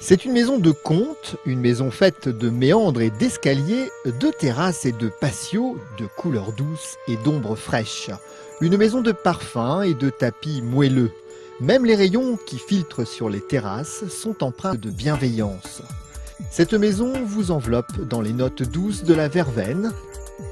C'est une maison de conte, une maison faite de méandres et d'escaliers, de terrasses et de patios, de couleurs douces et d'ombres fraîches. Une maison de parfums et de tapis moelleux. Même les rayons qui filtrent sur les terrasses sont empreints de bienveillance. Cette maison vous enveloppe dans les notes douces de la verveine,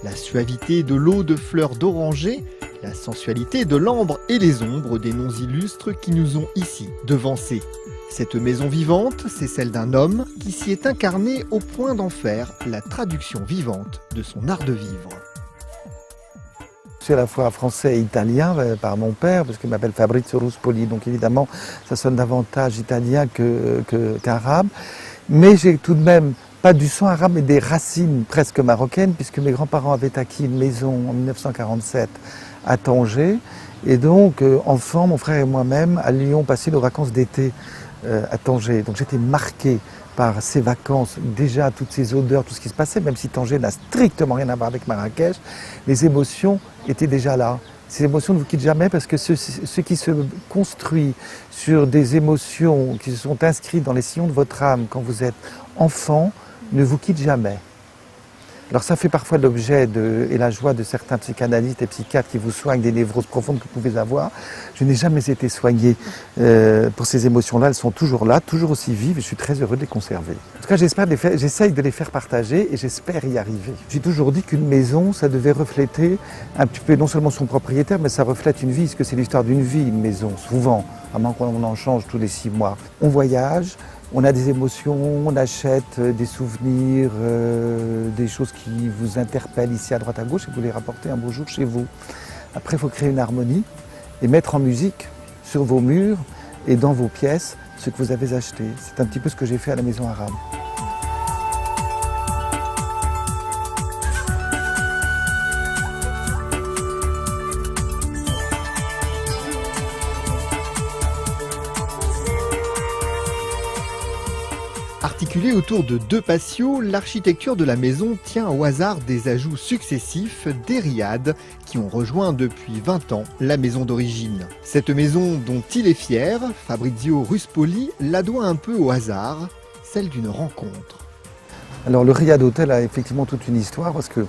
la suavité de l'eau de fleurs d'oranger, la sensualité de l'ambre et les ombres des noms illustres qui nous ont ici devancés. Cette maison vivante, c'est celle d'un homme qui s'y est incarné au point d'en faire la traduction vivante de son art de vivre. Je suis à la fois français et italien par mon père, parce qu'il m'appelle Fabrizio Ruspoli, donc évidemment ça sonne davantage italien qu'arabe. Mais j'ai tout de même pas du sang arabe, mais des racines presque marocaines, puisque mes grands-parents avaient acquis une maison en 1947 à Tanger. Et donc, enfant, mon frère et moi-même allions passer nos vacances d'été à Tanger. Donc j'étais marqué par ces vacances, déjà toutes ces odeurs, tout ce qui se passait, même si Tanger n'a strictement rien à voir avec Marrakech, les émotions étaient déjà là. Ces émotions ne vous quittent jamais parce que ce qui se construit sur des émotions qui se sont inscrites dans les sillons de votre âme quand vous êtes enfant ne vous quitte jamais. Alors ça fait parfois l'objet et la joie de certains psychanalystes et psychiatres qui vous soignent des névroses profondes que vous pouvez avoir. Je n'ai jamais été soigné pour ces émotions-là, elles sont toujours là, toujours aussi vives et je suis très heureux de les conserver. En tout cas, j'essaye de les faire partager et j'espère y arriver. J'ai toujours dit qu'une maison, ça devait refléter un petit peu non seulement son propriétaire, mais ça reflète une vie, parce que c'est l'histoire d'une vie, une maison, souvent, à moins qu'on en change tous les 6 mois. On voyage. On a des émotions, on achète des souvenirs, des choses qui vous interpellent ici à droite à gauche et vous les rapportez un beau jour chez vous. Après, il faut créer une harmonie et mettre en musique sur vos murs et dans vos pièces ce que vous avez acheté. C'est un petit peu ce que j'ai fait à la Maison Arabe. Articulée autour de 2 patios, l'architecture de la maison tient au hasard des ajouts successifs des riades qui ont rejoint depuis 20 ans la maison d'origine. Cette maison dont il est fier, Fabrizio Ruspoli, la doit un peu au hasard, celle d'une rencontre. Alors le riad hôtel a effectivement toute une histoire parce que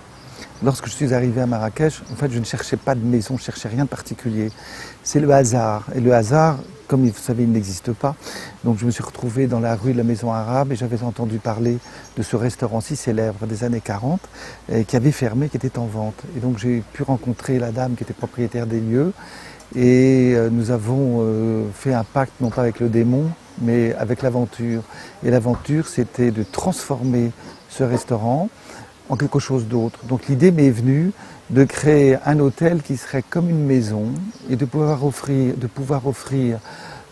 lorsque je suis arrivé à Marrakech, en fait je ne cherchais pas de maison, je ne cherchais rien de particulier. C'est le hasard. Et le hasard, comme vous savez, il n'existe pas. Donc je me suis retrouvé dans la rue de la Maison Arabe et j'avais entendu parler de ce restaurant si célèbre des années 40 qui avait fermé, qui était en vente. Et donc j'ai pu rencontrer la dame qui était propriétaire des lieux et nous avons fait un pacte, non pas avec le démon, mais avec l'aventure. Et l'aventure, c'était de transformer ce restaurant en quelque chose d'autre. Donc l'idée m'est venue de créer un hôtel qui serait comme une maison et de pouvoir offrir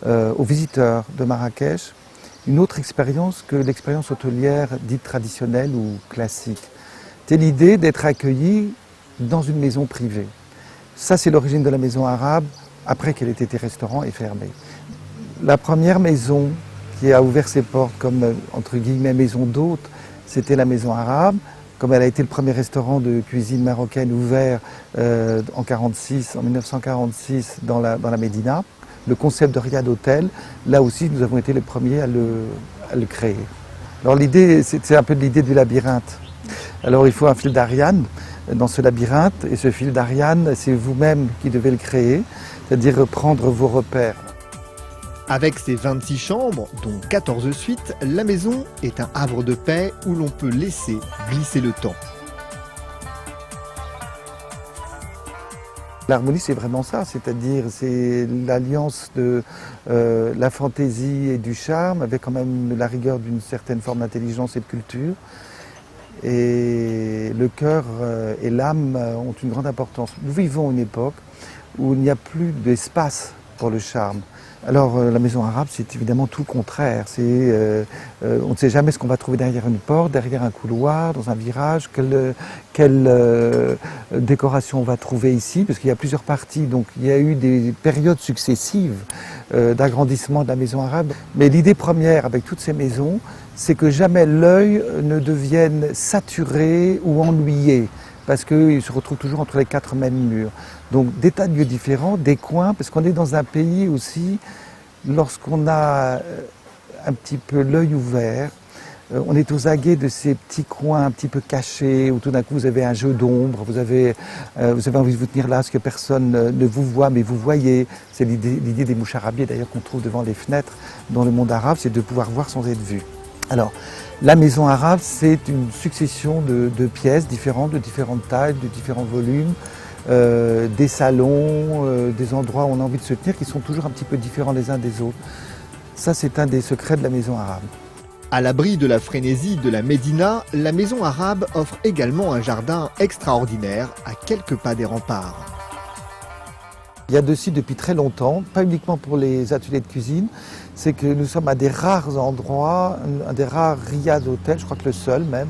aux visiteurs de Marrakech une autre expérience que l'expérience hôtelière dite traditionnelle ou classique. C'est l'idée d'être accueilli dans une maison privée. Ça, c'est l'origine de la Maison Arabe, après qu'elle ait été restaurant et fermée. La première maison qui a ouvert ses portes comme, entre guillemets, maison d'hôte, c'était la Maison Arabe. Comme elle a été le premier restaurant de cuisine marocaine ouvert en 1946 dans la Médina, le concept de riad hôtel, là aussi nous avons été les premiers à le créer. Alors l'idée, c'est un peu de l'idée du labyrinthe. Alors il faut un fil d'Ariane dans ce labyrinthe et ce fil d'Ariane, c'est vous-même qui devez le créer, c'est-à-dire reprendre vos repères. Avec ses 26 chambres, dont 14 suites, la maison est un havre de paix où l'on peut laisser glisser le temps. L'harmonie, c'est vraiment ça, c'est-à-dire c'est l'alliance de la fantaisie et du charme avec quand même la rigueur d'une certaine forme d'intelligence et de culture. Et le cœur et l'âme ont une grande importance. Nous vivons une époque où il n'y a plus d'espace pour le charme. Alors la Maison Arabe, c'est évidemment tout le contraire. On ne sait jamais ce qu'on va trouver derrière une porte, derrière un couloir, dans un virage, quelle décoration on va trouver ici, parce qu'il y a plusieurs parties, donc il y a eu des périodes successives d'agrandissement de la Maison Arabe. Mais l'idée première avec toutes ces maisons, c'est que jamais l'œil ne devienne saturé ou ennuyé, parce qu'il se retrouve toujours entre les 4 mêmes murs. Donc des tas de lieux différents, des coins, parce qu'on est dans un pays aussi, lorsqu'on a un petit peu l'œil ouvert. On est aux aguets de ces petits coins un petit peu cachés où tout d'un coup vous avez un jeu d'ombre, vous avez envie de vous tenir là parce que personne ne vous voit mais vous voyez. C'est l'idée des mouches arabiées d'ailleurs qu'on trouve devant les fenêtres dans le monde arabe, c'est de pouvoir voir sans être vu. Alors, la maison arabe, c'est une succession de pièces différentes, de différentes tailles, de différents volumes, des salons, des endroits où on a envie de se tenir qui sont toujours un petit peu différents les uns des autres. Ça, c'est un des secrets de la maison arabe. À l'abri de la frénésie de la Médina, la maison arabe offre également un jardin extraordinaire à quelques pas des remparts. Il y a de ci depuis très longtemps, pas uniquement pour les ateliers de cuisine, c'est que nous sommes à des rares endroits, un des rares riads d'hôtels, je crois que le seul même,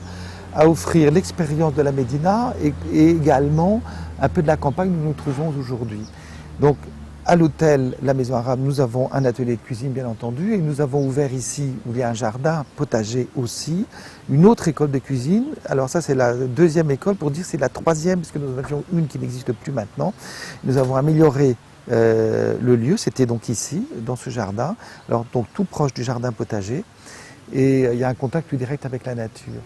à offrir l'expérience de la Médina et également un peu de la campagne où nous nous trouvons aujourd'hui. Donc, à l'hôtel La Maison Arabe, nous avons un atelier de cuisine bien entendu et nous avons ouvert ici où il y a un jardin potager aussi, une autre école de cuisine. Alors ça c'est la deuxième école, pour dire c'est la troisième parce que nous en avions une qui n'existe plus maintenant. Nous avons amélioré le lieu, c'était donc ici, dans ce jardin, alors donc tout proche du jardin potager et il y a un contact plus direct avec la nature.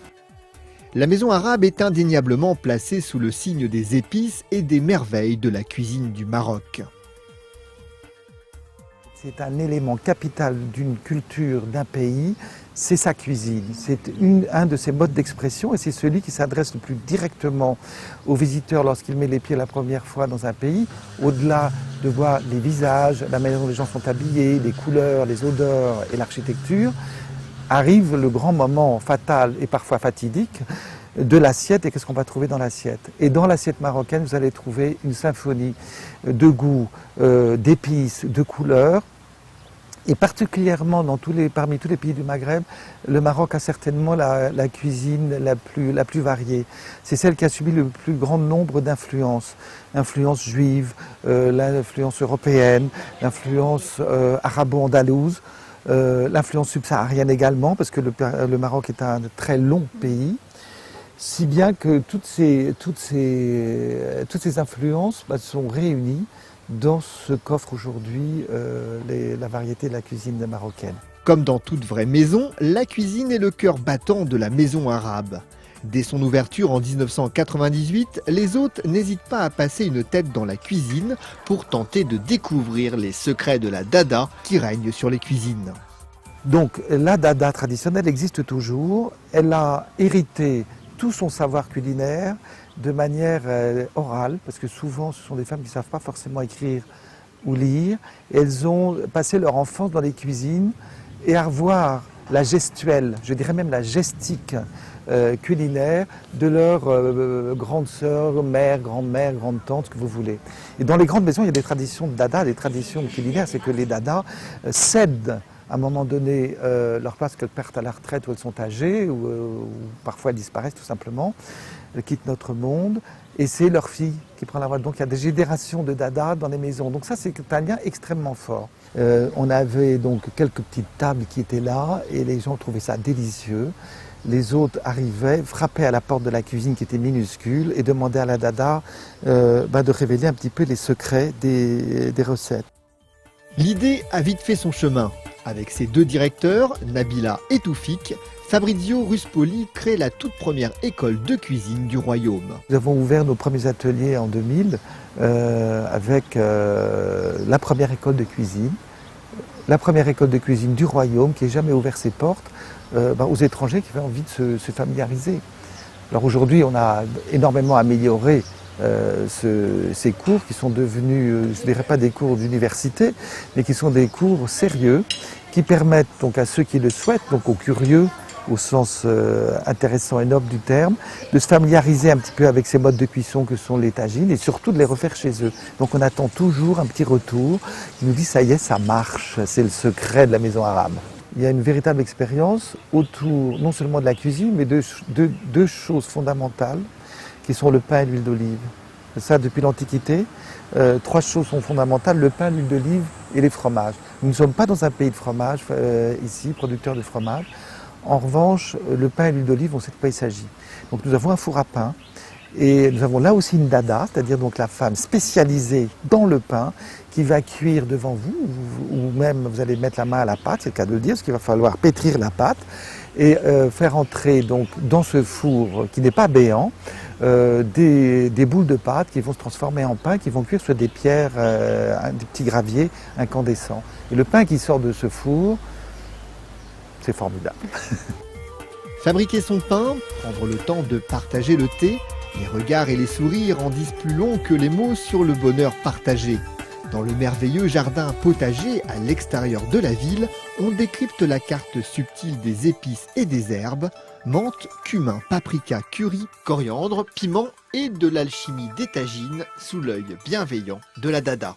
La maison arabe est indéniablement placée sous le signe des épices et des merveilles de la cuisine du Maroc. C'est un élément capital d'une culture, d'un pays, c'est sa cuisine. C'est un de ses modes d'expression et c'est celui qui s'adresse le plus directement aux visiteurs lorsqu'il met les pieds la première fois dans un pays. Au-delà de voir les visages, la manière dont les gens sont habillés, les couleurs, les odeurs et l'architecture, arrive le grand moment fatal et parfois fatidique de l'assiette et qu'est-ce qu'on va trouver dans l'assiette. Et dans l'assiette marocaine, vous allez trouver une symphonie de goûts, d'épices, de couleurs. Et particulièrement parmi tous les pays du Maghreb, le Maroc a certainement la cuisine la plus variée. C'est celle qui a subi le plus grand nombre d'influences. L'influence juive, l'influence européenne, l'influence arabo-andalouse, l'influence subsaharienne également, parce que le Maroc est un très long pays. Si bien que toutes ces influences sont réunies dans ce qu'offre aujourd'hui la variété de la cuisine marocaine. Comme dans toute vraie maison, la cuisine est le cœur battant de la maison arabe. Dès son ouverture en 1998, les hôtes n'hésitent pas à passer une tête dans la cuisine pour tenter de découvrir les secrets de la dada qui règne sur les cuisines. Donc la dada traditionnelle existe toujours, elle a hérité tout son savoir culinaire de manière orale, parce que souvent ce sont des femmes qui ne savent pas forcément écrire ou lire. Elles ont passé leur enfance dans les cuisines et à revoir la gestuelle, je dirais même la gestique culinaire de leur grande sœur, mère, grand-mère, grande-tante, ce que vous voulez. Et dans les grandes maisons, il y a des traditions de dada, des traditions culinaires, c'est que les dadas cèdent à un moment donné leur place qu'elles perdent à la retraite ou elles sont âgées ou parfois elles disparaissent tout simplement, elles quittent notre monde et c'est leur fille qui prend la voix. Donc il y a des générations de dada dans les maisons. Donc ça c'est un lien extrêmement fort. On avait donc quelques petites tables qui étaient là et les gens trouvaient ça délicieux. Les hôtes arrivaient, frappaient à la porte de la cuisine qui était minuscule et demandaient à la dada de révéler un petit peu les secrets des recettes. L'idée a vite fait son chemin. Avec ses deux directeurs, Nabila et Toufik, Fabrizio Ruspoli crée la toute première école de cuisine du royaume. Nous avons ouvert nos premiers ateliers en 2000 avec la première école de cuisine. La première école de cuisine du royaume qui n'a jamais ouvert ses portes aux étrangers qui avaient envie de se familiariser. Alors aujourd'hui, on a énormément amélioré ces cours qui sont devenus, je ne dirais pas des cours d'université, mais qui sont des cours sérieux, qui permettent donc à ceux qui le souhaitent, donc aux curieux, au sens intéressant et noble du terme, de se familiariser un petit peu avec ces modes de cuisson que sont les tagines et surtout de les refaire chez eux. Donc on attend toujours un petit retour qui nous dit ça y est, ça marche, c'est le secret de la maison arabe. Il y a une véritable expérience autour non seulement de la cuisine, mais de deux choses fondamentales qui sont le pain et l'huile d'olive. Ça depuis l'Antiquité, trois choses sont fondamentales, le pain, l'huile d'olive et les fromages. Nous ne sommes pas dans un pays de fromage ici, producteur de fromage. En revanche, le pain et l'huile d'olive, on sait de quoi il s'agit. Donc nous avons un four à pain Et nous avons là aussi une dada, c'est-à-dire donc la femme spécialisée dans le pain qui va cuire devant vous, ou même vous allez mettre la main à la pâte, c'est le cas de le dire, parce qu'il va falloir pétrir la pâte et faire entrer donc dans ce four qui n'est pas béant des boules de pâte qui vont se transformer en pain, qui vont cuire sur des pierres, des petits graviers incandescents. Et le pain qui sort de ce four, c'est formidable. Fabriquer son pain, prendre le temps de partager le thé, les regards et les sourires en disent plus long que les mots sur le bonheur partagé. Dans le merveilleux jardin potager à l'extérieur de la ville, on décrypte la carte subtile des épices et des herbes, menthe, cumin, paprika, curry, coriandre, piment et de l'alchimie des tagines sous l'œil bienveillant de la dada.